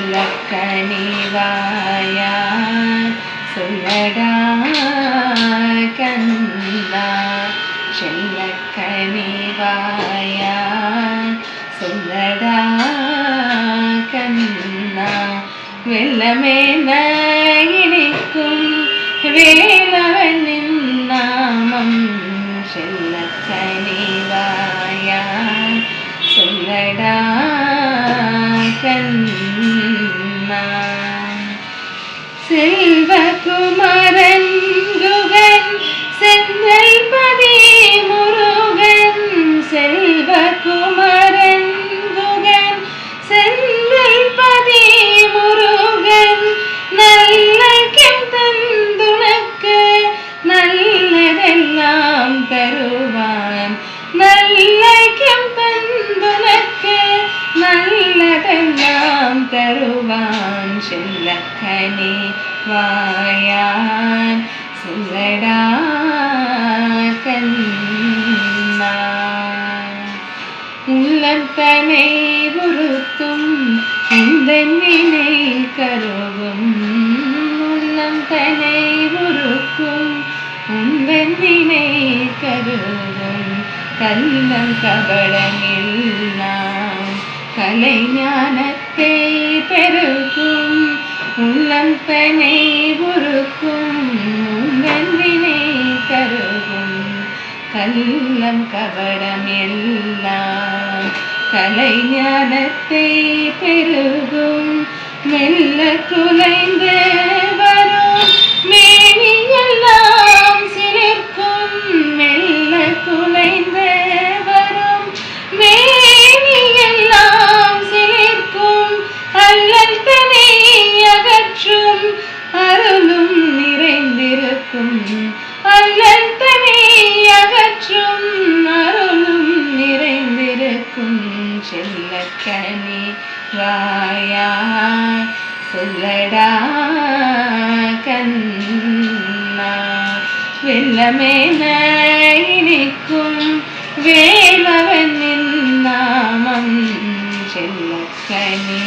செல்லக்கனிவாயான் சொல்லடா கண்ணா செல்லக்கனிவாயான் சொல்லடா கண்ணா வெள்ளமே இனிக்கும் வேலவனின் நாமம் செல்லக்கனிவாயான் சொல்லடா கண்ணா செல்வகுமரன் குகன் செந்தல்பதி முருகன் செல்வகுமரன் குகன் செந்தல்பதி முருகன் நல்லைக்கம் தந்துனக்கு நல்லதெல்லாம் தருவான் நல்லைக்கம் தந்துனக்கு நல்லதெல்லாம் தருவான் செல்லக்கனிவாயான் சொல்லடா கண்ணா உள்ளத்தனை உறுத்தும் உந்தன் வினை கருவும் உள்ளத்தனை உறுக்கும் உந்தன் வினை கருவும் கள்ளம் கபடமெல்லாம் கலைஞானத்தை பெருக்கும் உள்ளம் தனை உருக்கும் உந்தன் வினை கருவும் கள்ளம் கபடம் எல்லாம் கலைஞானத்தை பெருகும் மெல்ல குலைந்து வரும் மேனியெல்லாம் சிலிர்க்கும் மெல்ல குலைந்து வரும் மேனியெல்லாம் சிலிர்க்கும் அல்லல் தனை அகற்றும் அருளும் நிறைந்திருக்கும் அல்லல் தனை அகற்றும் அருளும் நிறைந்திருக்கும் செல்லக்கனிவாயான் சொல்லடா கண்ணா வெள்ளமே இனிக்கும் வேலவனின் நாமம் செல்லக்கனிவாயான்